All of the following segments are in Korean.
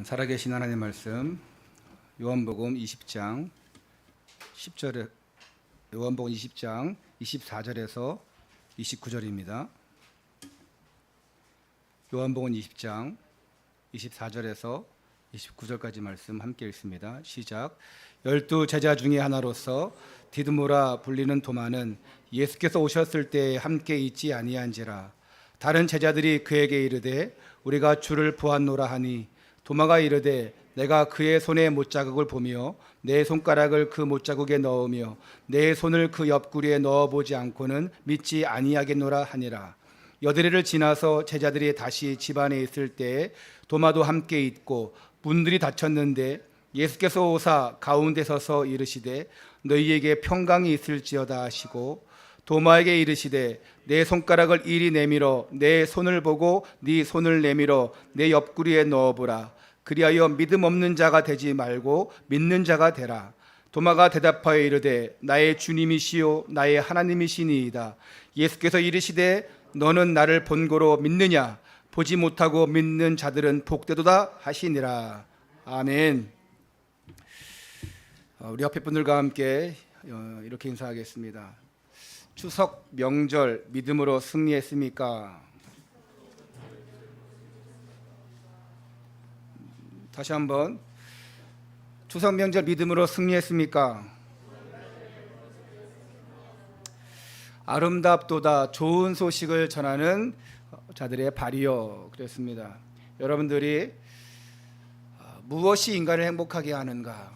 살아계신 하나님 말씀 요한복음 20장 10절에 요한복음 20장 24절에서 29절입니다. 요한복음 20장 24절에서 29절까지 말씀 함께 읽습니다. 시작. 12 제자 중에 하나로서 디드모라 불리는 도마는 예수께서 오셨을 때 함께 있지 아니한지라. 다른 제자들이 그에게 이르되 우리가 주를 보았노라 하니 도마가 이르되 내가 그의 손에 못자국을 보며 내 손가락을 그 못자국에 넣으며 내 손을 그 옆구리에 넣어보지 않고는 믿지 아니하겠노라 하니라. 여드레를 지나서 제자들이 다시 집안에 있을 때에 도마도 함께 있고 문들이 닫혔는데 예수께서 오사 가운데 서서 이르시되 너희에게 평강이 있을지어다 하시고 도마에게 이르시되 내 손가락을 이리 내밀어 내 손을 보고 네 손을 내밀어 내 옆구리에 넣어보라. 그리하여 믿음 없는 자가 되지 말고 믿는 자가 되라. 도마가 대답하여 이르되 나의 주님이시요 나의 하나님이시니이다. 예수께서 이르시되 너는 나를 본고로 믿느냐? 보지 못하고 믿는 자들은 복되도다 하시니라. 아멘. 우리 옆에 분들과 함께 이렇게 인사하겠습니다. 추석 명절 믿음으로 승리했습니까? 다시 한번. 추석 명절 믿음으로 승리했습니까? 아름답도다 좋은 소식을 전하는 자들의 발이여 그랬습니다. 여러분들이 무엇이 인간을 행복하게 하는가?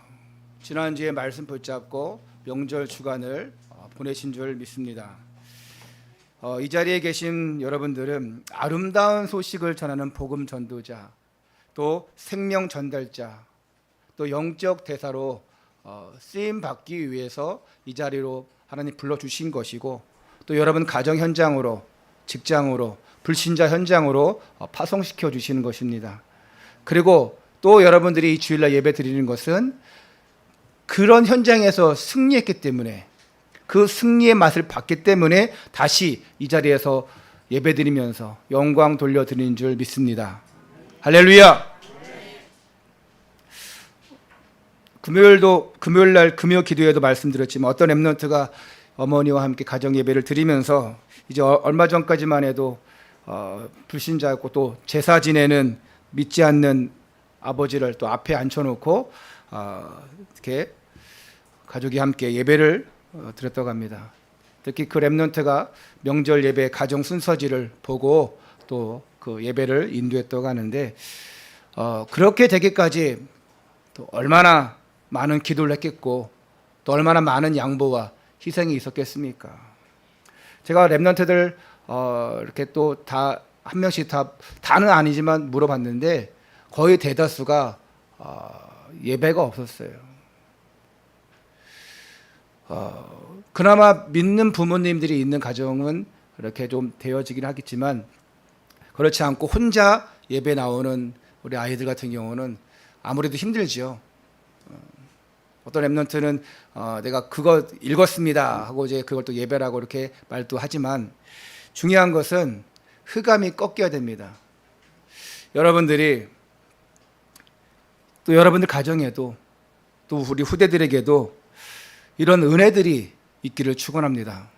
지난주에 말씀 붙잡고 명절 주간을 보내신 줄 믿습니다. 이 자리에 계신 여러분들은 아름다운 소식을 전하는 복음 전도자, 또 생명 전달자, 또 영적 대사로 쓰임 받기 위해서 이 자리로 하나님 불러주신 것이고, 또 여러분 가정 현장으로, 직장으로, 불신자 현장으로 파송시켜 주시는 것입니다. 그리고 또 여러분들이 이 주일날 예배 드리는 것은 그런 현장에서 승리했기 때문에, 그 승리의 맛을 봤기 때문에 다시 이 자리에서 예배 드리면서 영광 돌려드리는 줄 믿습니다. 할렐루야. 금요일날 금요 기도에도 말씀드렸지만 어떤 렘넌트가 어머니와 함께 가정 예배를 드리면서 이제 얼마 전까지만 해도 불신자였고 또 제사 지내는 믿지 않는 아버지를 또 앞에 앉혀놓고 이렇게 가족이 함께 예배를 드렸다고 합니다. 특히 그 렘넌트가 명절 예배 가정 순서지를 보고 또 그 예배를 인도했다고 하는데, 그렇게 되기까지 또 얼마나 많은 기도를 했겠고 또 얼마나 많은 양보와 희생이 있었겠습니까? 제가 렘넌트들 이렇게 또 다 한 명씩 다는 아니지만 물어봤는데 거의 대다수가 예배가 없었어요. 그나마 믿는 부모님들이 있는 가정은 이렇게 좀 되어지긴 하겠지만 그렇지 않고 혼자 예배 나오는 우리 아이들 같은 경우는 아무래도 힘들죠. 어떤 렘넌트는 내가 그거 읽었습니다 하고 이제 그걸 또 예배라고 이렇게 말도 하지만 중요한 것은 흑암이 꺾여야 됩니다. 여러분들이 또 여러분들 가정에도 또 우리 후대들에게도 이런 은혜들이 있기를 축원합니다.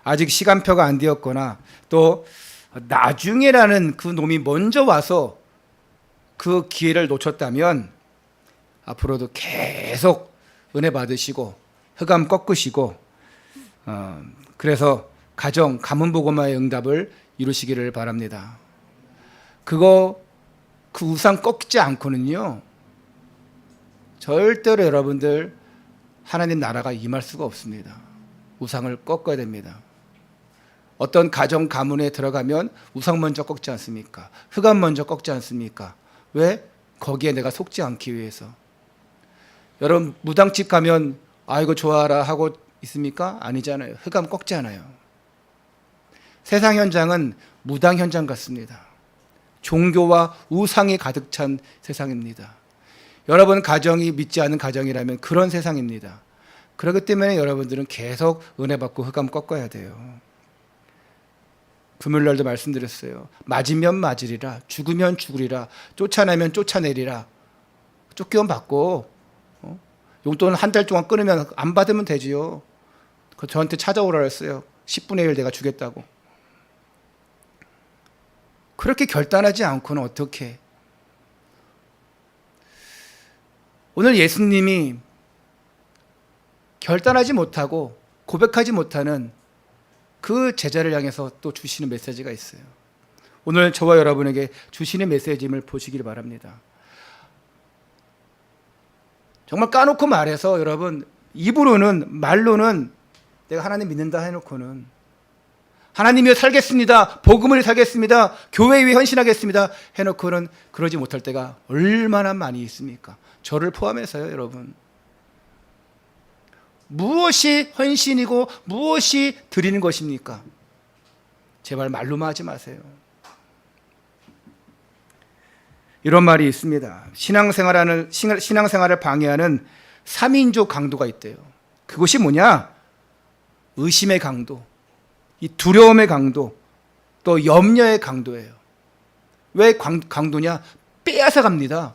아직 시간표가 안 되었거나 또 나중에라는 그 놈이 먼저 와서 그 기회를 놓쳤다면 앞으로도 계속 은혜 받으시고 흑암 꺾으시고 그래서 가정 가문 복음화의 응답을 이루시기를 바랍니다. 그 우상 꺾지 않고는요 절대로 여러분들 하나님 나라가 임할 수가 없습니다. 우상을 꺾어야 됩니다. 어떤 가정 가문에 들어가면 우상 먼저 꺾지 않습니까? 흑암 먼저 꺾지 않습니까? 왜? 거기에 내가 속지 않기 위해서. 여러분 무당집 가면 이거 좋아라 하고 있습니까? 아니잖아요. 흑암 꺾지 않아요. 세상 현장은 무당 현장 같습니다. 종교와 우상이 가득 찬 세상입니다. 여러분 가정이 믿지 않는 가정이라면 그런 세상입니다. 그렇기 때문에 여러분들은 계속 은혜 받고 흑암 꺾어야 돼요. 금요일 날도 말씀드렸어요. 맞으면 맞으리라, 죽으면 죽으리라, 쫓아내면 쫓아내리라. 쫓기면 받고, 용돈 한 달 동안 끊으면 안 받으면 되지요. 저한테 찾아오라 그랬어요. 10분의 1 내가 주겠다고. 그렇게 결단하지 않고는 어떻게? 오늘 예수님이 결단하지 못하고 고백하지 못하는 그 제자를 향해서 또 주시는 메시지가 있어요. 오늘 저와 여러분에게 주시는 메시지임을 보시기를 바랍니다. 정말 까놓고 말해서 여러분, 입으로는, 말로는 내가 하나님 믿는다 해놓고는 하나님 위해 살겠습니다, 복음을 위해 살겠습니다, 교회 위해 헌신하겠습니다 해놓고는 그러지 못할 때가 얼마나 많이 있습니까? 저를 포함해서요, 여러분. 무엇이 헌신이고 무엇이 드리는 것입니까? 제발 말로만 하지 마세요. 이런 말이 있습니다. 신앙생활을 방해하는 3인조 강도가 있대요. 그것이 뭐냐? 의심의 강도, 이 두려움의 강도, 또 염려의 강도예요. 왜 강도냐? 빼앗아 갑니다.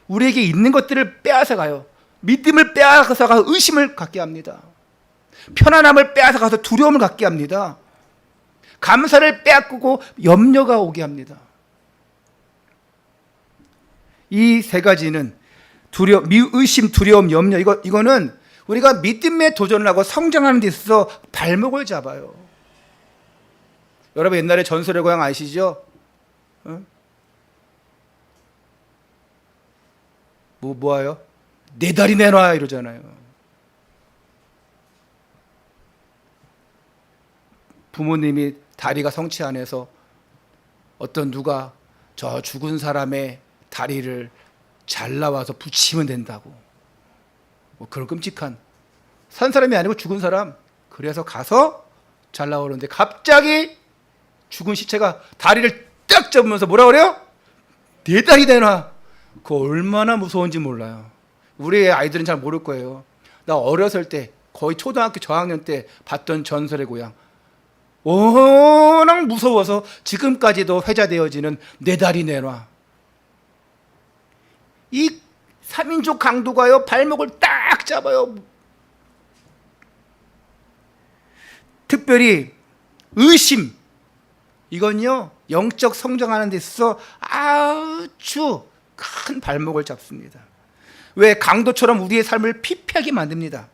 우리에게 있는 것들을 빼앗아 가요. 믿음을 빼앗아서 가서 의심을 갖게 합니다. 편안함을 빼앗아 가서 두려움을 갖게 합니다. 감사를 빼앗고 염려가 오게 합니다. 이 세 가지는 의심, 두려움, 염려, 이거는 우리가 믿음에 도전을 하고 성장하는 데 있어서 발목을 잡아요. 여러분 옛날에 전설의 고향 아시죠? 뭐예요? 내 다리 내놔 이러잖아요. 부모님이 다리가 성치 않아서 어떤 누가 저 죽은 사람의 다리를 잘라와서 붙이면 된다고. 뭐 그런 끔찍한, 산 사람이 아니고 죽은 사람. 그래서 가서 잘라오는데 갑자기 죽은 시체가 다리를 딱 잡으면서 뭐라 그래요? 내 다리 내놔. 그거 얼마나 무서운지 몰라요. 우리 아이들은 잘 모를 거예요. 나 어렸을 때 거의 초등학교 저학년 때 봤던 전설의 고향, 워낙 무서워서 지금까지도 회자되어지는 내 다리 내놔. 이 3인조 강도가요, 발목을 딱 잡아요. 특별히 의심, 이건요 영적 성장하는 데 있어서 아주 큰 발목을 잡습니다. 왜? 강도처럼 우리의 삶을 피폐하게 만듭니다.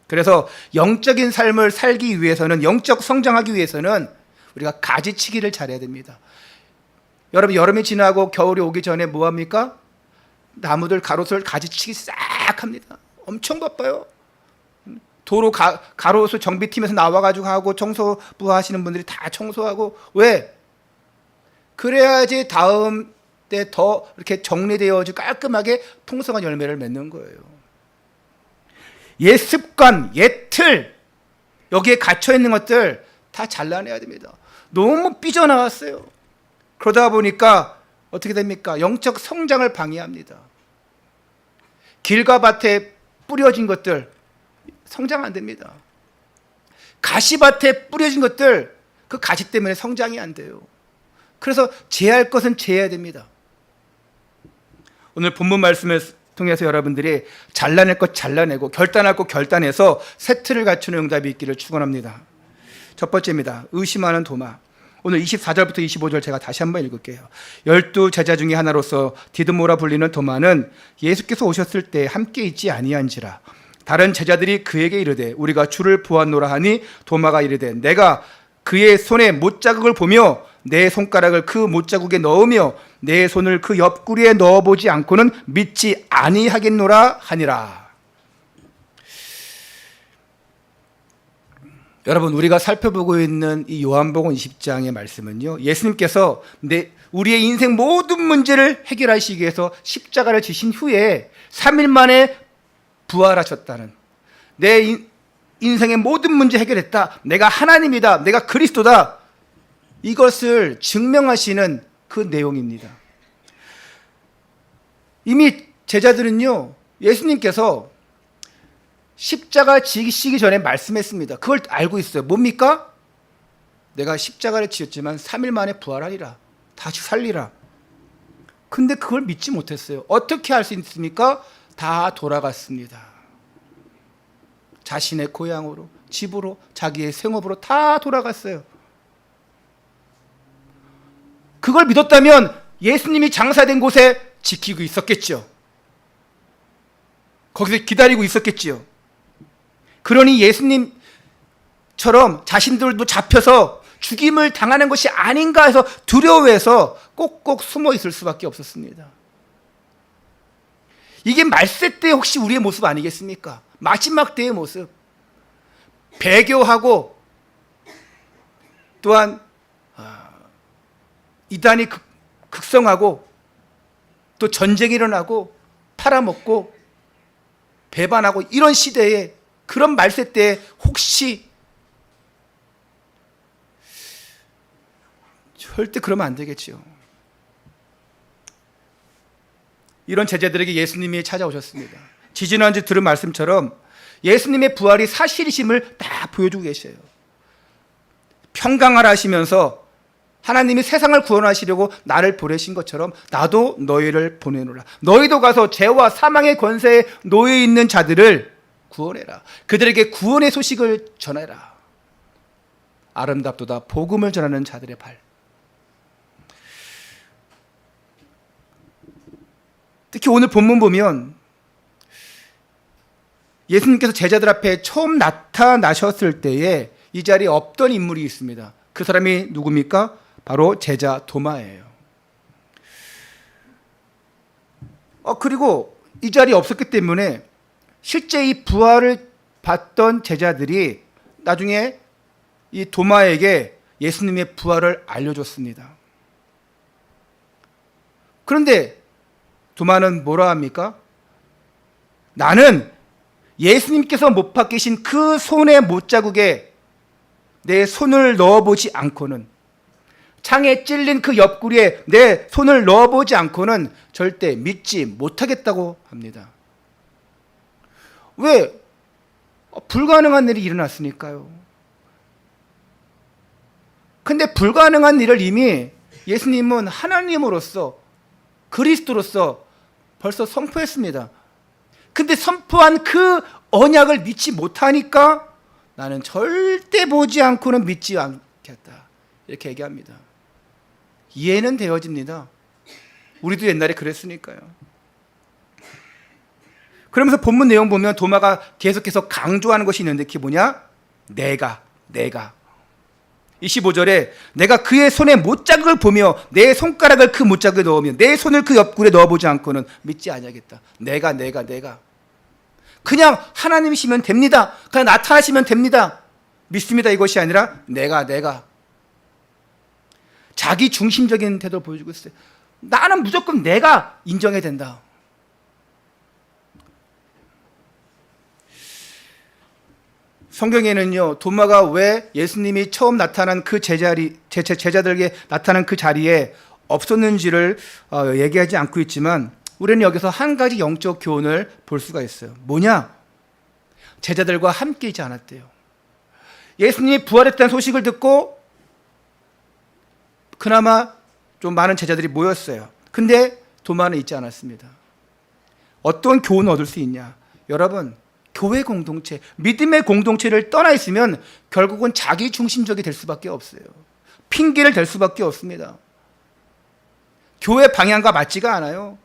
그래서 영적인 삶을 살기 위해서는, 영적 성장하기 위해서는 우리가 가지치기를 잘해야 됩니다. 여러분 여름이 지나고 겨울이 오기 전에 뭐합니까? 나무들 가로수를 가지치기 싹 합니다. 엄청 바빠요. 도로 가로수 정비팀에서 나와가지고 하고, 청소부 하시는 분들이 다 청소하고. 왜? 그래야지 다음 때 더 이렇게 정리되어지고 깔끔하게 풍성한 열매를 맺는 거예요. 옛 습관, 옛 틀, 여기에 갇혀있는 것들 다 잘라내야 됩니다. 너무 삐져나왔어요. 그러다 보니까 어떻게 됩니까? 영적 성장을 방해합니다. 길과 밭에 뿌려진 것들 성장 안 됩니다. 가시밭에 뿌려진 것들, 그 가시 때문에 성장이 안 돼요. 그래서 제할 것은 제해야 됩니다. 오늘 본문 말씀을 통해서 여러분들이 잘라낼 것 잘라내고 결단할 것 결단해서 세트를 갖추는 응답이 있기를 축원합니다. 첫 번째입니다. 의심하는 도마. 오늘 24절부터 25절 제가 다시 한번 읽을게요. 12 제자 중에 하나로서 디드모라 불리는 도마는 예수께서 오셨을 때 함께 있지 아니한지라. 다른 제자들이 그에게 이르되 우리가 주를 보았노라 하니 도마가 이르되 내가 그의 손에 못자국을 보며 내 손가락을 그 못자국에 넣으며 내 손을 그 옆구리에 넣어보지 않고는 믿지 아니하겠노라 하니라. 여러분 우리가 살펴보고 있는 이 요한복음 20장의 말씀은요, 예수님께서 우리의 인생 모든 문제를 해결하시기 위해서 십자가를 지신 후에 3일 만에 부활하셨다는, 내 인생의 모든 문제 해결했다, 내가 하나님이다, 내가 그리스도다, 이것을 증명하시는 그 내용입니다. 이미 제자들은요, 예수님께서 십자가 지시기 전에 말씀했습니다. 그걸 알고 있어요. 뭡니까? 내가 십자가를 지었지만 3일 만에 부활하리라. 다시 살리라. 근데 그걸 믿지 못했어요. 어떻게 할 수 있습니까? 다 돌아갔습니다. 자신의 고향으로, 집으로, 자기의 생업으로 다 돌아갔어요. 그걸 믿었다면 예수님이 장사된 곳에 지키고 있었겠죠. 거기서 기다리고 있었겠지요. 그러니 예수님처럼 자신들도 잡혀서 죽임을 당하는 것이 아닌가 해서 두려워해서 꼭꼭 숨어 있을 수밖에 없었습니다. 이게 말세 때 혹시 우리의 모습 아니겠습니까? 마지막 때의 모습. 배교하고 또한 이단이 극성하고 또 전쟁이 일어나고 팔아먹고 배반하고 이런 시대에, 그런 말세 때에 혹시, 절대 그러면 안 되겠지요. 이런 제자들에게 예수님이 찾아오셨습니다. 지지난주 들은 말씀처럼 예수님의 부활이 사실이심을 다 보여주고 계셔요. 평강하라 하시면서 하나님이 세상을 구원하시려고 나를 보내신 것처럼 나도 너희를 보내노라. 너희도 가서 죄와 사망의 권세에 놓여 있는 자들을 구원해라. 그들에게 구원의 소식을 전해라. 아름답도다 복음을 전하는 자들의 발. 특히 오늘 본문 보면 예수님께서 제자들 앞에 처음 나타나셨을 때에 이 자리에 없던 인물이 있습니다. 그 사람이 누굽니까? 바로 제자 도마예요. 그리고 이 자리에 없었기 때문에 실제 이 부활을 봤던 제자들이 나중에 이 도마에게 예수님의 부활을 알려줬습니다. 그런데 도마는 뭐라 합니까? 나는 예수님께서 못 박히신 그 손의 못자국에 내 손을 넣어보지 않고는, 창에 찔린 그 옆구리에 내 손을 넣어보지 않고는 절대 믿지 못하겠다고 합니다. 왜? 불가능한 일이 일어났으니까요. 근데 불가능한 일을 이미 예수님은 하나님으로서, 그리스도로서 벌써 선포했습니다. 근데 선포한 그 언약을 믿지 못하니까 나는 절대 보지 않고는 믿지 않겠다, 이렇게 얘기합니다. 이해는 되어집니다. 우리도 옛날에 그랬으니까요. 그러면서 본문 내용 보면 도마가 계속해서 강조하는 것이 있는데 그게 뭐냐? 내가 25절에 내가 그의 손에 못자국을 보며 내 손가락을 그 못자국에 넣으며 내 손을 그 옆구리에 넣어보지 않고는 믿지 아니하겠다. 내가 그냥 하나님이시면 됩니다. 그냥 나타나시면 됩니다. 믿습니다. 이것이 아니라 내가 자기 중심적인 태도를 보여주고 있어요. 나는 무조건 내가 인정해야 된다. 성경에는요, 도마가 왜 예수님이 처음 나타난 그 제자들에게 나타난 그 자리에 없었는지를 얘기하지 않고 있지만 우리는 여기서 한 가지 영적 교훈을 볼 수가 있어요. 뭐냐? 제자들과 함께 있지 않았대요. 예수님이 부활했다는 소식을 듣고 그나마 좀 많은 제자들이 모였어요. 근데 도마는 있지 않았습니다. 어떤 교훈을 얻을 수 있냐? 여러분, 교회 공동체, 믿음의 공동체를 떠나 있으면 결국은 자기 중심적이 될 수밖에 없어요. 핑계를 댈 수밖에 없습니다. 교회 방향과 맞지가 않아요.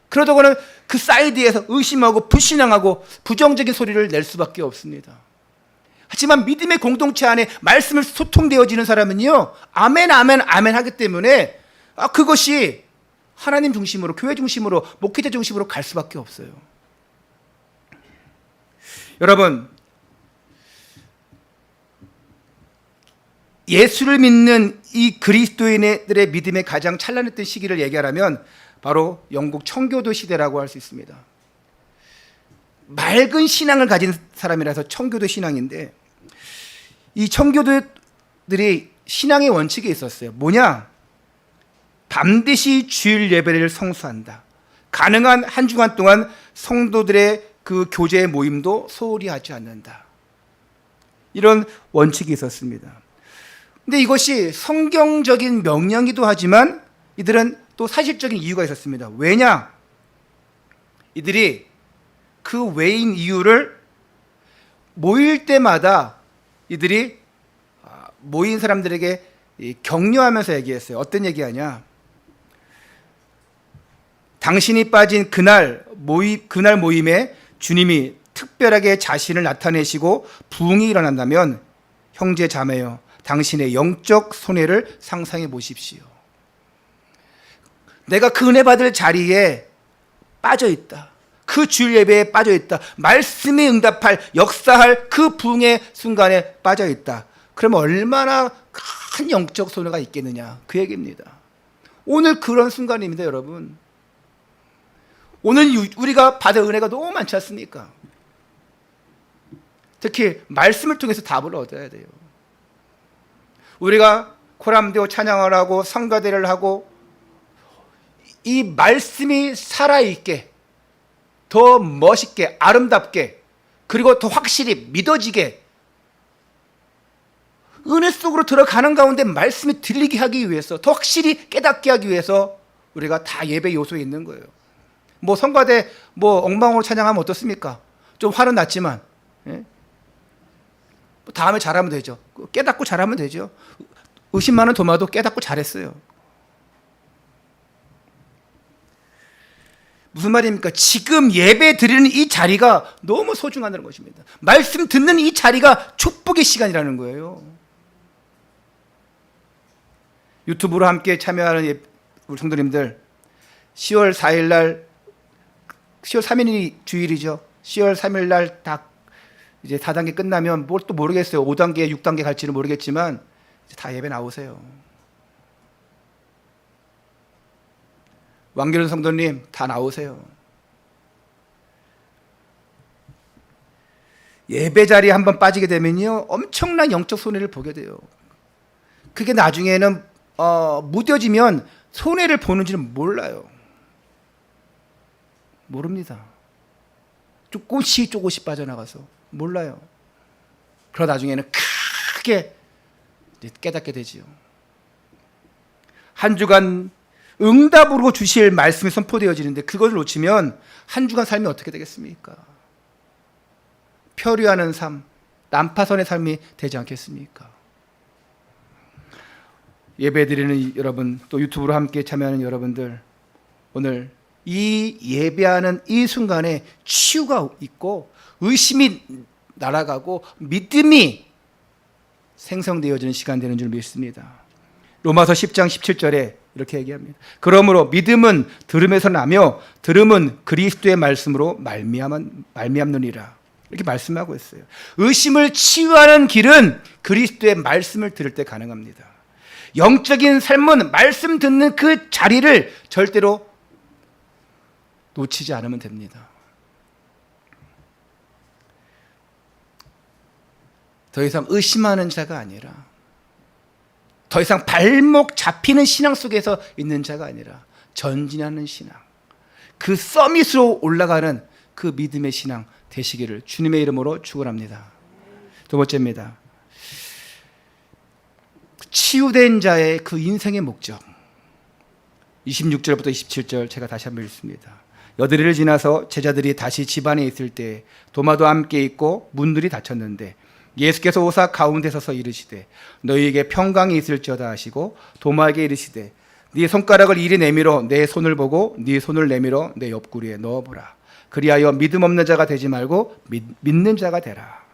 그러다가는 그 사이드에서 의심하고 불신앙하고 부정적인 소리를 낼 수밖에 없습니다. 하지만 믿음의 공동체 안에 말씀을 소통되어지는 사람은요, 아멘 하기 때문에 그것이 하나님 중심으로, 교회 중심으로, 목회자 중심으로 갈 수밖에 없어요. 여러분, 예수를 믿는 이 그리스도인들의 믿음의 가장 찬란했던 시기를 얘기하라면 바로 영국 청교도 시대라고 할 수 있습니다. 맑은 신앙을 가진 사람이라서 청교도 신앙인데, 이 청교도들이 신앙의 원칙이 있었어요. 뭐냐? 반드시 주일 예배를 성수한다. 가능한 한 주간 동안 성도들의 그 교제 모임도 소홀히 하지 않는다. 이런 원칙이 있었습니다. 근데 이것이 성경적인 명령이기도 하지만 이들은 또 사실적인 이유가 있었습니다. 왜냐? 이들이 그 외인 이유를 모일 때마다 이들이 모인 사람들에게 격려하면서 얘기했어요. 어떤 얘기하냐? 당신이 빠진 그날 모임에 주님이 특별하게 자신을 나타내시고 부흥이 일어난다면 형제 자매여 당신의 영적 손해를 상상해 보십시오. 내가 그 은혜 받을 자리에 빠져 있다. 그 주일 예배에 빠져 있다. 말씀에 응답할 역사할 그 부흥의 순간에 빠져 있다. 그러면 얼마나 큰 영적 손해가 있겠느냐 그 얘기입니다. 오늘 그런 순간입니다, 여러분. 오늘 우리가 받을 은혜가 너무 많지 않습니까? 특히 말씀을 통해서 답을 얻어야 돼요. 우리가 코람데오 찬양을 하고 성가대를 하고 이 말씀이 살아있게 더 멋있게 아름답게 그리고 더 확실히 믿어지게 은혜 속으로 들어가는 가운데 말씀이 들리게 하기 위해서 더 확실히 깨닫게 하기 위해서 우리가 다 예배 요소에 있는 거예요. 뭐 성가대 뭐 엉망으로 찬양하면 어떻습니까? 좀 화는 났지만 예? 다음에 잘하면 되죠. 깨닫고 잘하면 되죠. 의심 많은 도마도 깨닫고 잘했어요. 무슨 말입니까? 지금 예배 드리는 이 자리가 너무 소중하다는 것입니다. 말씀 듣는 이 자리가 축복의 시간이라는 거예요. 유튜브로 함께 참여하는 우리 성도님들 10월 4일 날 10월 3일이 주일이죠. 10월 3일 날 딱 이제 4단계 끝나면 뭘 또 모르겠어요. 5단계, 6단계 갈지는 모르겠지만 이제 다 예배 나오세요. 왕기련 성도님 다 나오세요. 예배 자리에 한번 빠지게 되면요 엄청난 영적 손해를 보게 돼요. 그게 나중에는 무뎌지면 손해를 보는지는 몰라요. 모릅니다. 조금씩 빠져나가서 몰라요. 그러다 나중에는 크게 깨닫게 되지요. 한 주간 응답으로 주실 말씀이 선포되어지는데 그것을 놓치면 한 주간 삶이 어떻게 되겠습니까? 표류하는 삶, 난파선의 삶이 되지 않겠습니까? 예배드리는 여러분, 또 유튜브로 함께 참여하는 여러분들, 오늘 이 예배하는 이 순간에 치유가 있고 의심이 날아가고 믿음이 생성되어지는 시간 되는 줄 믿습니다. 로마서 10장 17절에 이렇게 얘기합니다. 그러므로 믿음은 들음에서 나며 들음은 그리스도의 말씀으로 말미암느니라. 이렇게 말씀하고 있어요. 의심을 치유하는 길은 그리스도의 말씀을 들을 때 가능합니다. 영적인 삶은 말씀 듣는 그 자리를 절대로 놓치지 않으면 됩니다. 더 이상 의심하는 자가 아니라 더 이상 발목 잡히는 신앙 속에서 있는 자가 아니라 전진하는 신앙, 그 서밋으로 올라가는 그 믿음의 신앙 되시기를 주님의 이름으로 축원합니다. 두 번째입니다. 치유된 자의 그 인생의 목적. 26절부터 27절 제가 다시 한번 읽습니다. 여드리를 지나서 제자들이 다시 집안에 있을 때 도마도 함께 있고 문들이 닫혔는데 예수께서 오사 가운데 서서 이르시되 너희에게 평강이 있을지어다 하시고 도마에게 이르시되 네 손가락을 이리 내밀어 내 손을 보고 네 손을 내밀어 내 옆구리에 넣어보라. 그리하여 믿음 없는 자가 되지 말고 믿는 자가 되라.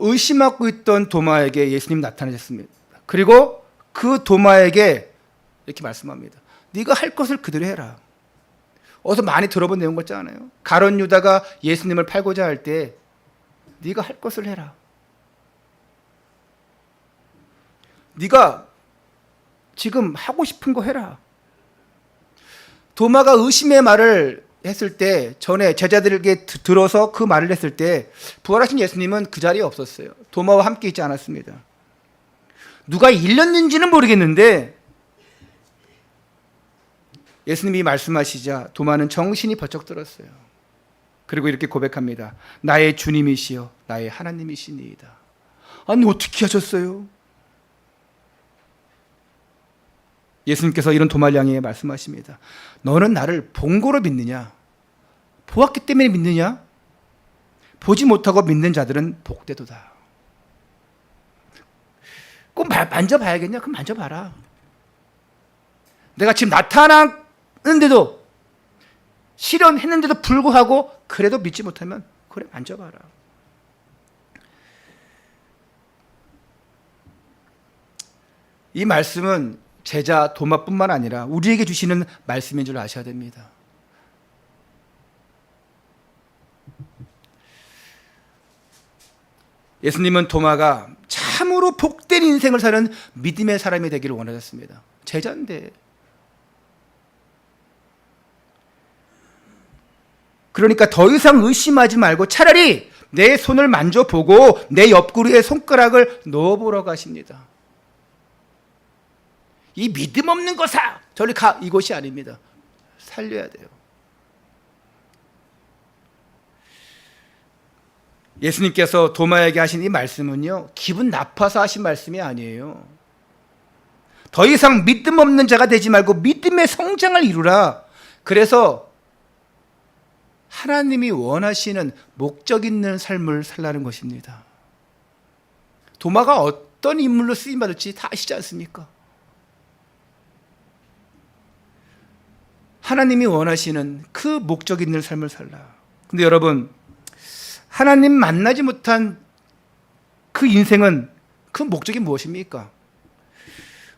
의심하고 있던 도마에게 예수님 나타나셨습니다. 그리고 그 도마에게 이렇게 말씀합니다. 네가 할 것을 그대로 해라. 어디서 많이 들어본 내용 같지 않아요? 가룟 유다가 예수님을 팔고자 할 때 네가 할 것을 해라. 네가 지금 하고 싶은 거 해라. 도마가 의심의 말을 했을 때 전에 제자들에게 들어서 그 말을 했을 때 부활하신 예수님은 그 자리에 없었어요. 도마와 함께 있지 않았습니다. 누가 일렀는지는 모르겠는데 예수님이 말씀하시자 도마는 정신이 번쩍 들었어요. 그리고 이렇게 고백합니다. 나의 주님이시여 나의 하나님이시니이다. 아니 어떻게 하셨어요? 예수님께서 이런 도마를 향해 말씀하십니다. 너는 나를 본 거로 믿느냐? 보았기 때문에 믿느냐? 보지 못하고 믿는 자들은 복되도다. 꼭 만져봐야겠냐? 그럼 만져봐라. 내가 지금 나타나는데도, 실현했는데도 불구하고 그래도 믿지 못하면 그래 만져봐라. 이 말씀은 제자 도마뿐만 아니라 우리에게 주시는 말씀인 줄 아셔야 됩니다. 예수님은 도마가 참으로 복된 인생을 사는 믿음의 사람이 되기를 원하셨습니다. 제자인데. 그러니까 더 이상 의심하지 말고 차라리 내 손을 만져보고 내 옆구리에 손가락을 넣어보라고 하십니다. 이 믿음 없는 것아 저리 가, 이것이 아닙니다. 살려야 돼요. 예수님께서 도마에게 하신 이 말씀은요, 기분 나빠서 하신 말씀이 아니에요. 더 이상 믿음 없는 자가 되지 말고 믿음의 성장을 이루라. 그래서 하나님이 원하시는 목적 있는 삶을 살라는 것입니다. 도마가 어떤 인물로 쓰임받을지 다 아시지 않습니까? 하나님이 원하시는 그 목적 있는 삶을 살라. 근데 여러분, 하나님 만나지 못한 그 인생은 그 목적이 무엇입니까?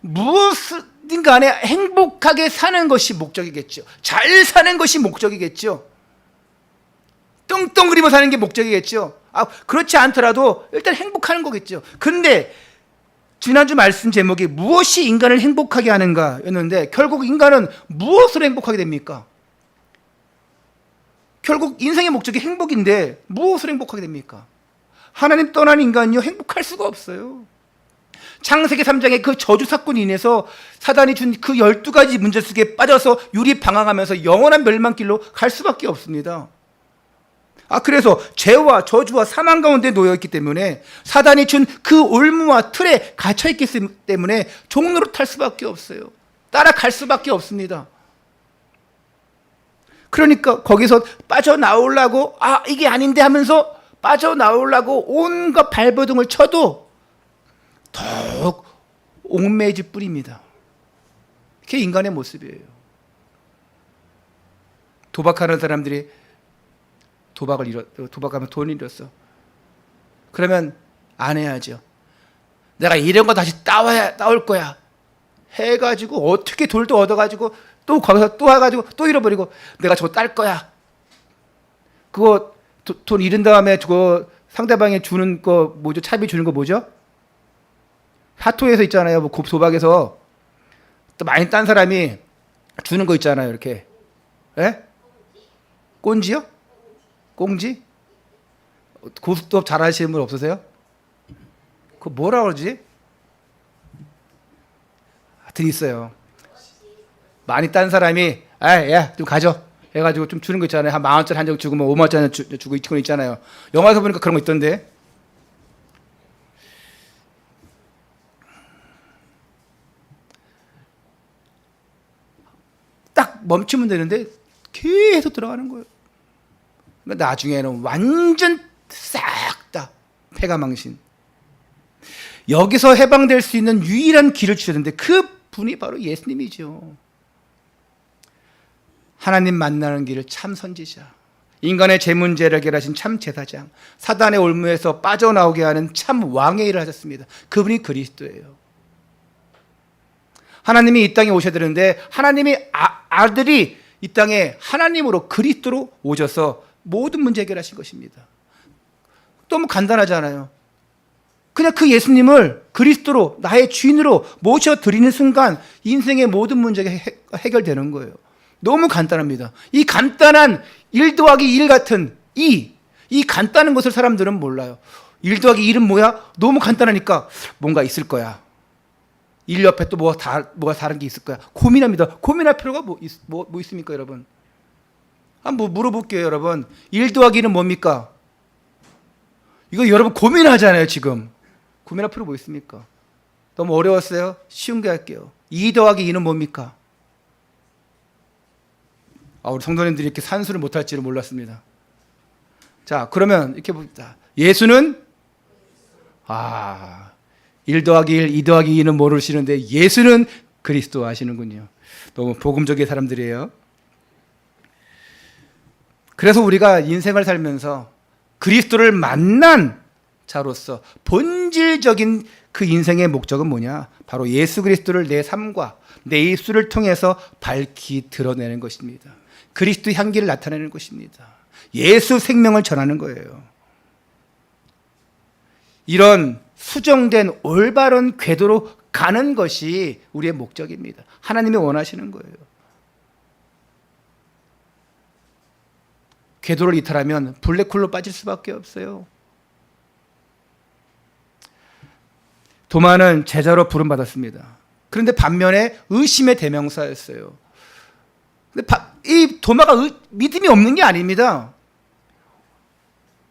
무엇이든 간에 행복하게 사는 것이 목적이겠죠. 잘 사는 것이 목적이겠죠. 떵떵거리며 사는 게 목적이겠죠. 그렇지 않더라도 일단 행복하는 거겠죠. 근데 지난주 말씀 제목이 무엇이 인간을 행복하게 하는가 였는데, 결국 인간은 무엇으로 행복하게 됩니까? 결국 인생의 목적이 행복인데 무엇으로 행복하게 됩니까? 하나님 떠난 인간은요, 행복할 수가 없어요. 창세기 3장의 그 저주 사건이 인해서 사단이 준 그 12가지 문제 속에 빠져서 유리방황하면서 영원한 멸망길로 갈 수밖에 없습니다. 그래서 죄와 저주와 사망 가운데 놓여있기 때문에, 사단이 준 그 올무와 틀에 갇혀있기 때문에 종로로 탈 수밖에 없어요. 따라갈 수밖에 없습니다. 그러니까 거기서 빠져나오려고 이게 아닌데 하면서 빠져나오려고 온갖 발버둥을 쳐도 더욱 옥매질 뿐입니다. 그게 인간의 모습이에요. 도박하는 사람들이 도박하면 돈을 잃었어. 그러면 안 해야죠. 내가 이런 거 다시 따올 거야 해가지고 어떻게 돌도 얻어가지고 또 거기서 또 와가지고 또 잃어버리고, 내가 저거 딸 거야. 그거 돈 잃은 다음에 저거 상대방이 주는 거 뭐죠? 차비 주는 거 뭐죠? 사토에서 있잖아요. 뭐 도박에서 또 많이 딴 사람이 주는 거 있잖아요. 이렇게. 예? 꼰지요? 꽁지? 고스톱 잘하시는 분 없으세요? 그거 뭐라 그러지? 하여튼 있어요. 많이 딴 사람이 야, 좀 가져 해가지고 좀 주는 거 있잖아요. 한 10,000원짜리 한 장 주고 뭐 50,000원짜리 주고 이런 거 있잖아요. 영화에서 보니까 그런 거 있던데. 딱 멈추면 되는데 계속 들어가는 거예요. 나중에는 완전 싹 다 패가망신. 여기서 해방될 수 있는 유일한 길을 주셨는데 그 분이 바로 예수님이죠. 하나님 만나는 길을 참 선지자, 인간의 죄 문제를 해결하신 참 제사장, 사단의 올무에서 빠져나오게 하는 참 왕의 일을 하셨습니다. 그분이 그리스도예요. 하나님이 이 땅에 오셔야 되는데, 하나님의 아들이 이 땅에 하나님으로 그리스도로 오셔서 모든 문제 해결하신 것입니다. 너무 간단하잖아요. 그냥 그 예수님을 그리스도로 나의 주인으로 모셔드리는 순간 인생의 모든 문제가 해결되는 거예요. 너무 간단합니다. 이 간단한 1 더하기 1 같은 이 간단한 것을 사람들은 몰라요. 1 더하기 1은 뭐야? 너무 간단하니까 뭔가 있을 거야. 1 옆에 또 뭐가 다른 게 있을 거야. 고민합니다. 고민할 필요가 뭐 있습니까, 여러분? 한번 물어볼게요, 여러분. 1 더하기 1은 뭡니까? 이거 여러분 고민하잖아요, 지금. 고민할 필요 뭐 있습니까? 너무 어려웠어요? 쉬운 게 할게요. 2 더하기 2는 뭡니까? 우리 성도님들이 이렇게 산수를 못할 줄은 몰랐습니다. 자, 그러면 이렇게 봅니다. 예수는 1 더하기 1, 2 더하기 2는 모르시는데 예수는 그리스도 아시는군요. 너무 복음적인 사람들이에요. 그래서 우리가 인생을 살면서 그리스도를 만난 자로서 본질적인 그 인생의 목적은 뭐냐? 바로 예수 그리스도를 내 삶과 내 입술을 통해서 밝히 드러내는 것입니다. 그리스도 향기를 나타내는 것입니다. 예수 생명을 전하는 거예요. 이런 수정된 올바른 궤도로 가는 것이 우리의 목적입니다. 하나님이 원하시는 거예요. 궤도를 이탈하면 블랙홀로 빠질 수밖에 없어요. 도마는 제자로 부름받았습니다. 그런데 반면에 의심의 대명사였어요. 근데 이 도마가 믿음이 없는 게 아닙니다.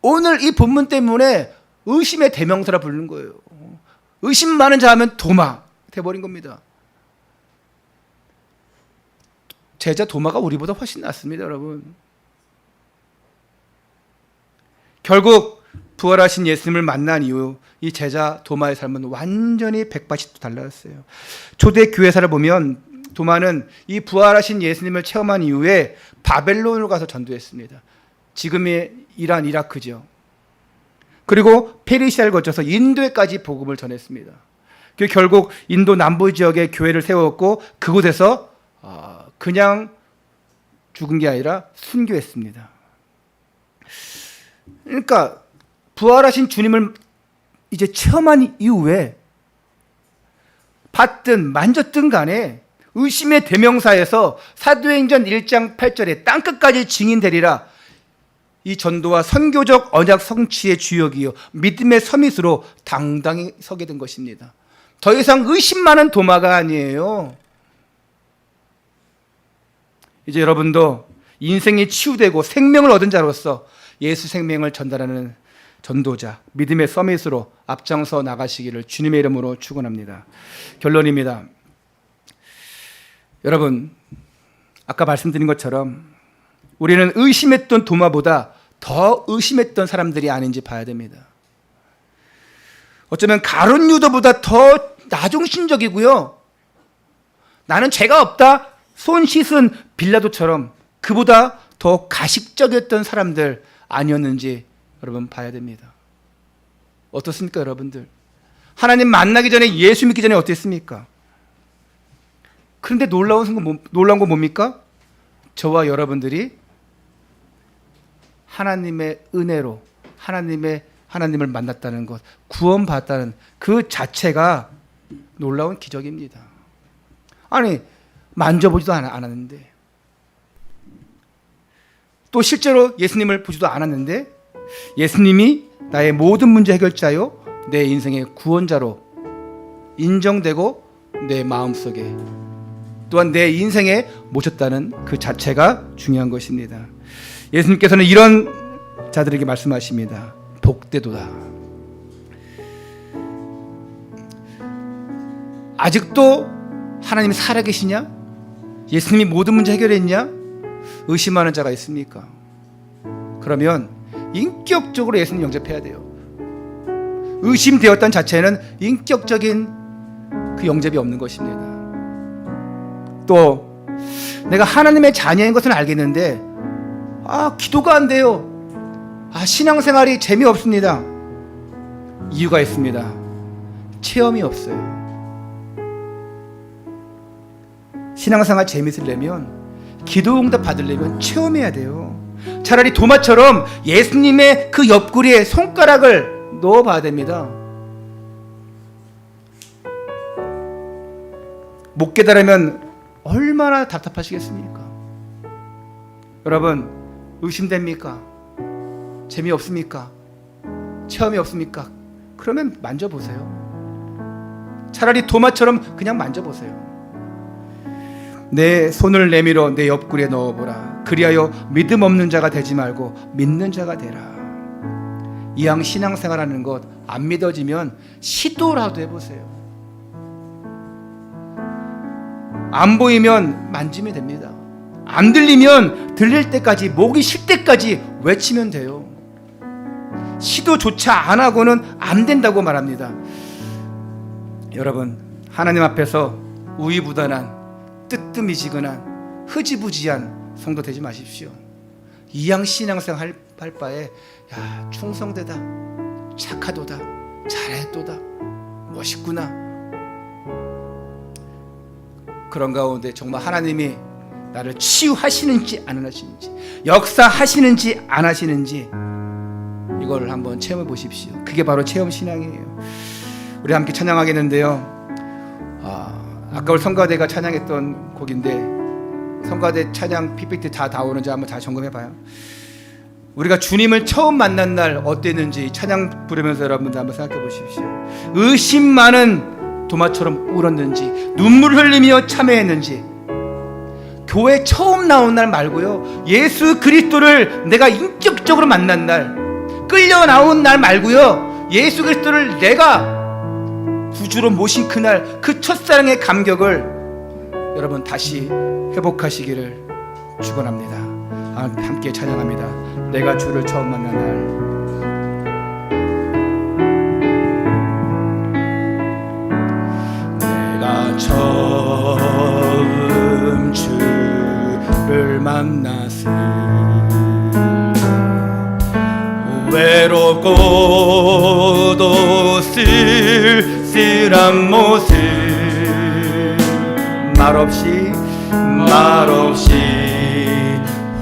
오늘 이 본문 때문에 의심의 대명사라 부르는 거예요. 의심 많은 자 하면 도마 돼버린 겁니다. 제자 도마가 우리보다 훨씬 낫습니다, 여러분. 결국 부활하신 예수님을 만난 이후 이 제자 도마의 삶은 완전히 180도 달라졌어요. 초대 교회사를 보면 도마는 이 부활하신 예수님을 체험한 이후에 바벨론으로 가서 전도했습니다. 지금의 이란, 이라크죠. 그리고 페르시아를 거쳐서 인도에까지 복음을 전했습니다. 결국 인도 남부 지역에 교회를 세웠고 그곳에서 그냥 죽은 게 아니라 순교했습니다. 그러니까 부활하신 주님을 이제 체험한 이후에 받든 만졌든 간에 의심의 대명사에서 사도행전 1장 8절에 땅끝까지 증인되리라. 이 전도와 선교적 언약 성취의 주역이요 믿음의 서밋으로 당당히 서게 된 것입니다. 더 이상 의심 많은 도마가 아니에요. 이제 여러분도 인생이 치유되고 생명을 얻은 자로서 예수 생명을 전달하는 전도자, 믿음의 서밋으로 앞장서 나가시기를 주님의 이름으로 축원합니다. 결론입니다. 여러분, 아까 말씀드린 것처럼 우리는 의심했던 도마보다 더 의심했던 사람들이 아닌지 봐야 됩니다. 어쩌면 가룟 유다보다 더 나중신적이고요. 나는 죄가 없다. 손 씻은 빌라도처럼 그보다 더 가식적이었던 사람들 아니었는지 여러분 봐야 됩니다. 어떻습니까, 여러분들? 하나님 만나기 전에, 예수 믿기 전에 어땠습니까? 그런데 놀라운 건 뭡니까? 저와 여러분들이 하나님의 은혜로 하나님을 만났다는 것, 구원받았다는 그 자체가 놀라운 기적입니다. 아니, 만져보지도 않았는데, 또 실제로 예수님을 보지도 않았는데 예수님이 나의 모든 문제 해결자요 내 인생의 구원자로 인정되고 내 마음속에 또한 내 인생에 모셨다는 그 자체가 중요한 것입니다. 예수님께서는 이런 자들에게 말씀하십니다. 복되도다. 아직도 하나님이 살아계시냐? 예수님이 모든 문제 해결했냐? 의심하는 자가 있습니까? 그러면 인격적으로 예수님 영접해야 돼요. 의심되었다는 자체는 인격적인 그 영접이 없는 것입니다. 또 내가 하나님의 자녀인 것은 알겠는데 기도가 안 돼요. 신앙생활이 재미없습니다. 이유가 있습니다. 체험이 없어요. 신앙생활 재밌으려면, 기도 응답 받으려면 체험해야 돼요. 차라리 도마처럼 예수님의 그 옆구리에 손가락을 넣어봐야 됩니다. 못 깨달으면 얼마나 답답하시겠습니까? 여러분, 의심됩니까? 재미없습니까? 체험이 없습니까? 그러면 만져보세요. 차라리 도마처럼 그냥 만져보세요. 내 손을 내밀어 내 옆구리에 넣어보라. 그리하여 믿음 없는 자가 되지 말고 믿는 자가 되라. 이왕 신앙생활하는 것 안 믿어지면 시도라도 해보세요. 안 보이면 만지면 됩니다. 안 들리면 들릴 때까지, 목이 쉴 때까지 외치면 돼요. 시도조차 안 하고는 안 된다고 말합니다. 여러분, 하나님 앞에서 우유부단한, 뜨뜻미지근한, 흐지부지한 성도 되지 마십시오. 이왕 신앙생활 할 바에 야, 충성되다, 착하도다, 잘했도다, 멋있구나, 그런 가운데 정말 하나님이 나를 치유하시는지 안 하시는지, 역사하시는지 안 하시는지 이걸 한번 체험해 보십시오. 그게 바로 체험 신앙이에요. 우리 함께 찬양하겠는데요. 아까 우리 성가대가 찬양했던 곡인데, 성가대 찬양 PPT 다 나오는지 한번 다 점검해 봐요. 우리가 주님을 처음 만난 날 어땠는지 찬양 부르면서 여러분들 한번 생각해 보십시오. 의심 많은 도마처럼 울었는지, 눈물 흘리며 참회했는지, 교회 처음 나온 날 말고요, 예수 그리스도를 내가 인격적으로 만난 날, 끌려 나온 날 말고요, 예수 그리스도를 내가 구주로 모신 그날, 그 첫사랑의 감격을 여러분 다시 회복하시기를 축원합니다. 함께 찬양합니다. 내가 주를 처음 만난 날, 내가 처음 주를 만났을, 외롭고도 쓸쓸한 모습, 말없이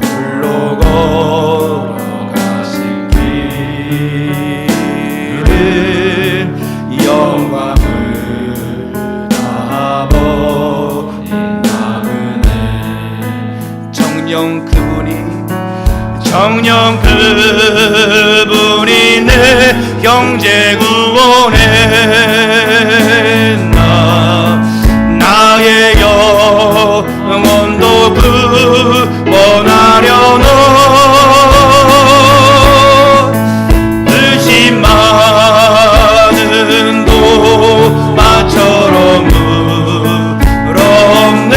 홀로 걸어가신 길은 영광을 다 버린 나그네, 정녕 그분이 내 형제 구원해, 나의 영혼도 구원하려노, 의심 많은 도마처럼 울었네.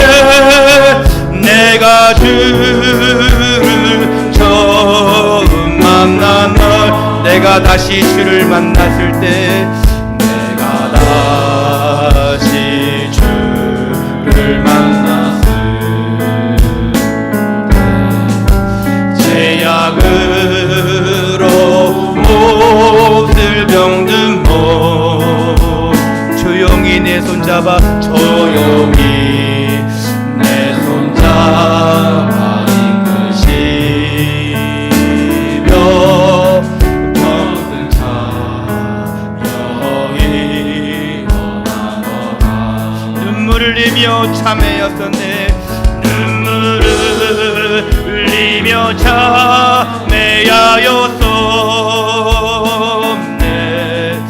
내가 주를 처음 만난 날, 내가 다시 주를 만났을 때, 내가 다시 주를 만났을 때, 제약으로 몹쓸 병든 몸, 조용히 내 손잡아, 조용히 내 손잡아 흘리며 참회였었네. 눈물을 흘리며 참회하였었네.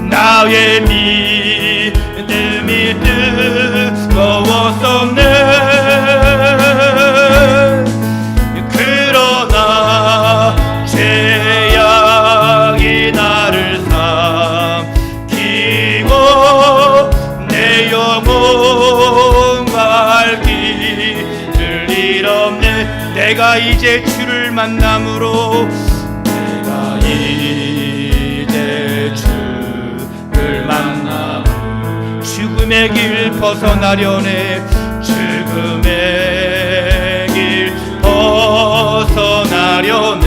나의 믿음이 뜨거웠었네. 그러나 죄악이 나를 삼키고 내 영혼과 할 길을 잃었네. 내가 이제 주를 만남으로, 내가 이제 주를 만남으로 죽음의 길 벗어나려네. 죽음의 길 벗어나려네.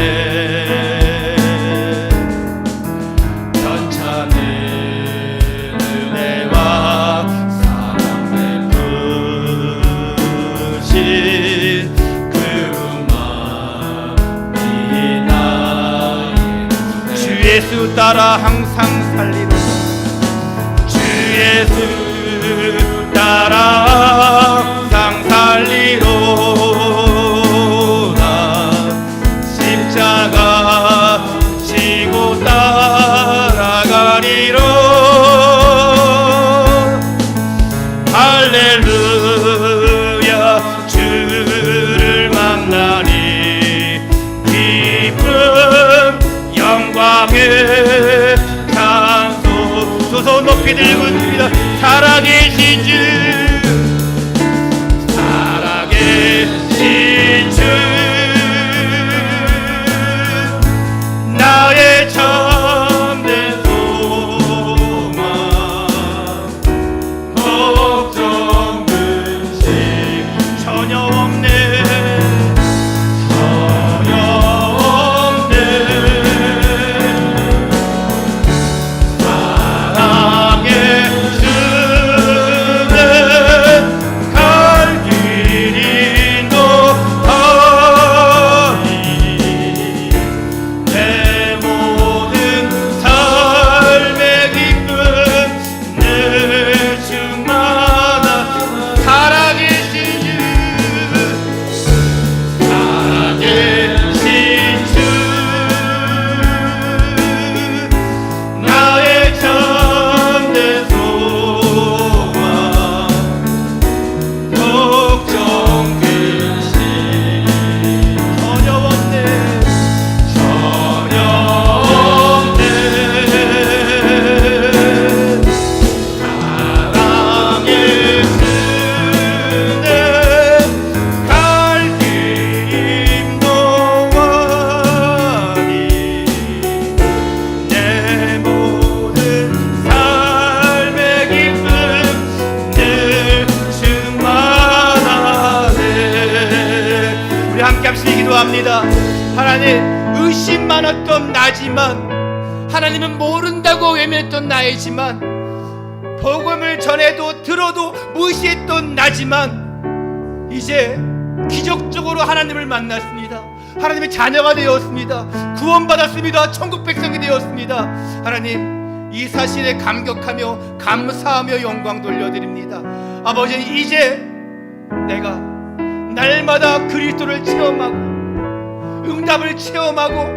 예수 따라 항상 살리로, 주 예수 따라 항상 살리로다. 십자가 지고 따라가리로. 할렐루야, 주를 만나니 기쁨 영광의 높이 들고 있습니다. 살아계신 주, 살아계신 주, 나의 참된 소망, 걱정 근심 전혀 없네, 전혀 없네. 사랑의 주는 갈 길이 인도하니 내 모든 삶의 기쁨 늘 충만한 살아계신 주, 살아계신 주, 나의 참된 소망, 걱정 근심 전혀 없네, 전혀 없네. 사랑의 주는 갈 길 인도하니 내 모든 삶의 기쁨 늘 충만하네. 우리 함께 합시다. 기도합니다. 하나님, 의심 많았던 나지만, 하나님은 모른다고 외면했던 나이지만, 복음을 전해도 들어도 무시했던 나지만, 이제 기적적으로 하나님을 만났습니다. 하나님의 자녀가 되었습니다. 구원받았습니다. 천국 백성이 되었습니다. 하나님, 이 사실에 감격하며 감사하며 영광 돌려드립니다. 아버지, 이제 내가 날마다 그리스도를 체험하고 응답을 체험하고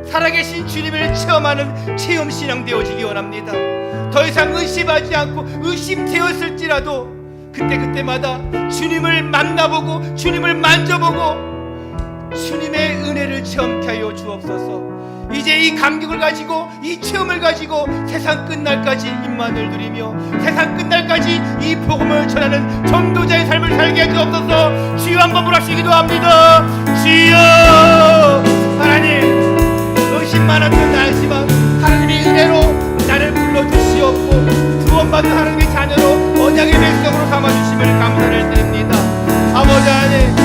살아계신 주님을 체험하는 체험신앙 되어지기 원합니다. 더 이상 의심하지 않고 의심되었을지라도 그때그때마다 주님을 만나보고 주님을 만져보고 주님의 은혜를 체험케 하여 주옵소서. 이제 이 감격을 가지고 이 체험을 가지고 세상 끝날까지 임만을 누리며 세상 끝날까지 이 복음을 전하는 전도자의 삶을 살게 해 주옵소서. 주여 한번 부르시기도 합니다. 주여. 하나님, 의심 많았던 나지만 하나님의 은혜로 나를 불러주시옵고 구원받은 하나님의 자녀로 언약의 백성으로 삼아주심을 감사를 드립니다. 아버지 하나님,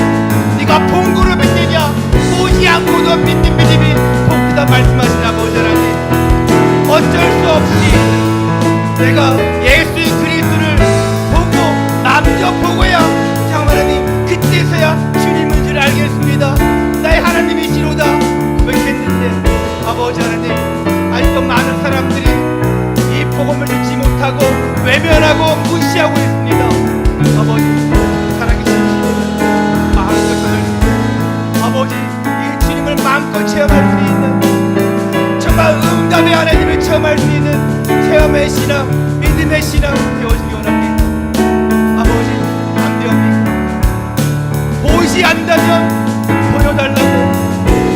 네가 본고로 믿느냐 보지 않고도 믿는 믿음이 복이다 말씀하신 아버지 하나님, 어쩔 수 없이 내가 예수의 그리스도를 보고 남겨보고야 참 하나님 그때서야 주님인 줄 알겠습니다. 나의 하나님이시로다 고백했는데 아버지 하나님, 아직도 많은 사람들이 이 복음을 듣지 못하고 외면하고 무시하고 있습니다. 아버지, 살아계신 주님, 많은 것을 아버지 이 주님을 마음껏 체험할 수 있는, 정말 응답의 하나님을 체험할 수 있는 체험의 신앙, 믿음의 신앙 되어지기 원합니다. 아버지, 안 되옵니까? 보이지 않는다면 보여달라고,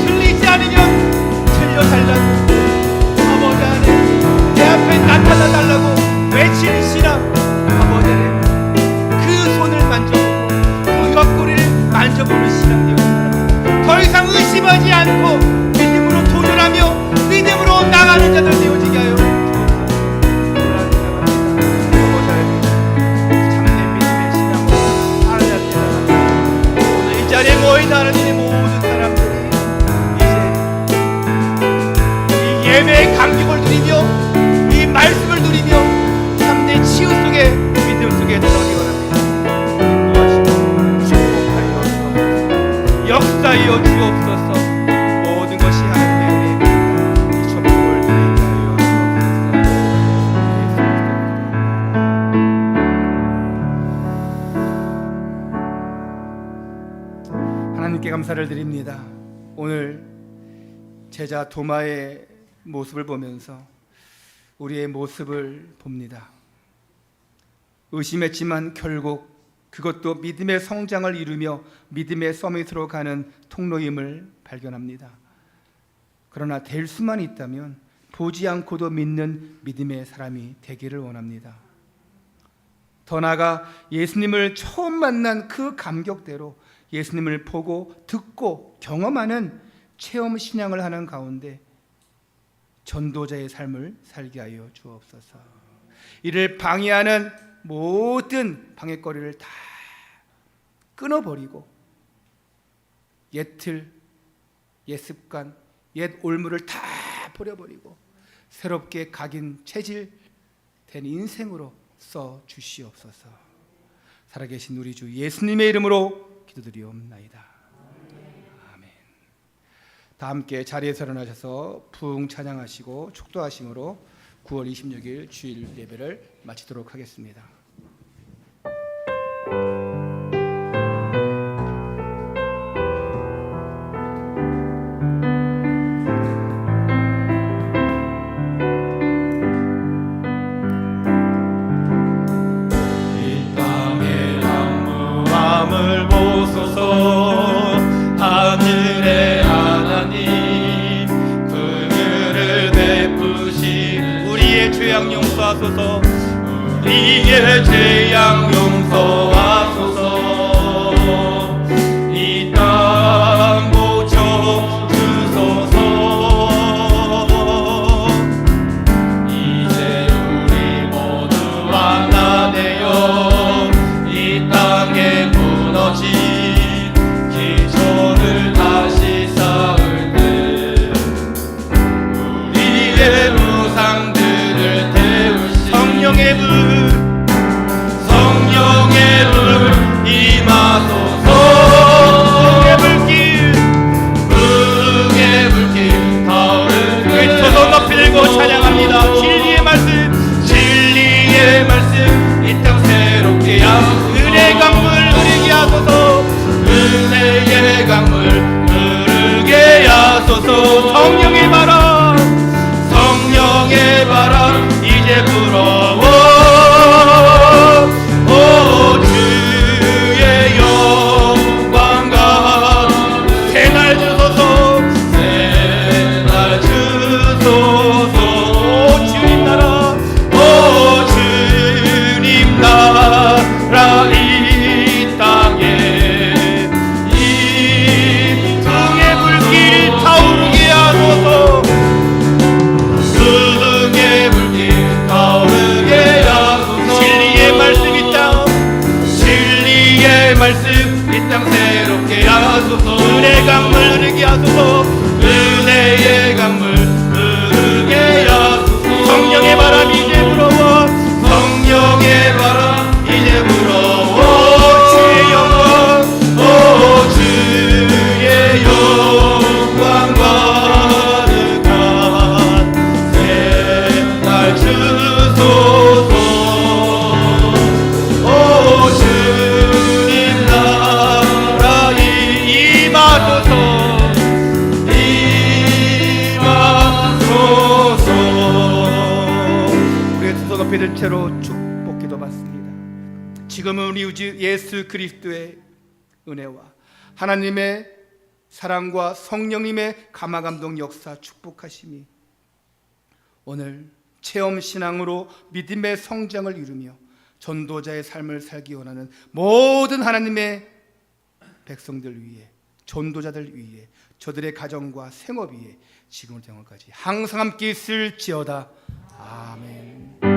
들리지 않으면 들려달라고, 아버지 하나님 내 앞에 나타나달라고 외치는 신앙, 아버지 하나님 그 손을 만져보고 그 옆구리를 만져보는 신앙 되어지기 원합니다. 더 이상 의심하지 않고 믿음으로 도전하며 믿음으로 나가는 자들 되어지게 하여 참된 믿음의 신앙으로 하나님 앞에 나갑니다. 오늘 이 자리에 모인 하나님의 모든 사람들이 이제 이 예배의 감격을 누리며 이 말씀을 누리며 참된 치유 속에 믿음 속에 들어가기 원합니다. 인도하시고 축복하여 주옵소서. 역사하여 주옵소서. 모든 것이 하나님의 은혜입니다. 이 축복을 드리게 하여 주옵소서. 하나님께 감사를 드립니다. 오늘 제자 도마의 모습을 보면서 우리의 모습을 봅니다. 의심했지만 결국 그것도 믿음의 성장을 이루며 믿음의 서밋으로 가는 통로임을 발견합니다. 그러나 될 수만 있다면 보지 않고도 믿는 믿음의 사람이 되기를 원합니다. 더 나아가 예수님을 처음 만난 그 감격대로 예수님을 보고 듣고 경험하는 체험 신앙을 하는 가운데 전도자의 삶을 살게 하여 주옵소서. 이를 방해하는 모든 방해거리를 다 끊어버리고 옛틀, 옛습관, 옛 올무를 다 버려버리고 새롭게 각인 체질된 인생으로 써 주시옵소서. 살아계신 우리 주 예수님의 이름으로 기도드리옵나이다. 아멘. 다 함께 자리에서 일어나셔서 부흥 찬양하시고 축도하심으로 9월 26일 주일 예배를 마치도록 하겠습니다. 을 보소서. 하늘의 하나님 긍휼을 베푸신 우리의 죄악 용서하소서. 우리의 죄악 용서하소서. 이 땅 고쳐 주소서. 이제 우리 모두 하나 되어 이 땅에 무너진 기초를 다시 쌓을 때 우리의 우상들을 태우신 성령의 불 임하소서. 불의 불길 타오르게 외쳐서 높이 들고 찬양합니다. 진리의 말씀 이 땅 새롭게 하소서. 은혜의 강물 흐르게 하소서. 은혜의 강물 흐르게 하소서. 성령의 바람 이제 불어오. 오 주의 영광과 새날 주소서. 새날 주소서. 오 주님 나라. 오 주님 나라 이 땅에 이 등의 불길 타오르게 하소서. 등의 불길 타오르게 하소서. 진리의 말씀 이 땅 새롭게 하소서. 은혜의 강물 흐르게 하소서. 은혜의 강물 흐르게 하소서. 성령의 바람 이제 불어와. 성령의 바람 이제 불어와. 주의 영광 오 주의 영광 가득한 새날 주소서. 오 주님 나라에 임하소서. 우리의 두 손 높이 든 채로 축복 기도 받습니다. 지금은 우리 주 예수 그리스도의 은혜와 하나님의 사랑과 성령님의 감화감동 역사 축복하심이 오늘 체험신앙으로 믿음의 성장을 이루며 전도자의 삶을 살기 원하는 모든 하나님의 백성들 위해, 전도자들 위해, 저들의 가정과 생업 위해 지금부터 영원까지 항상 함께 있을지어다. 아멘.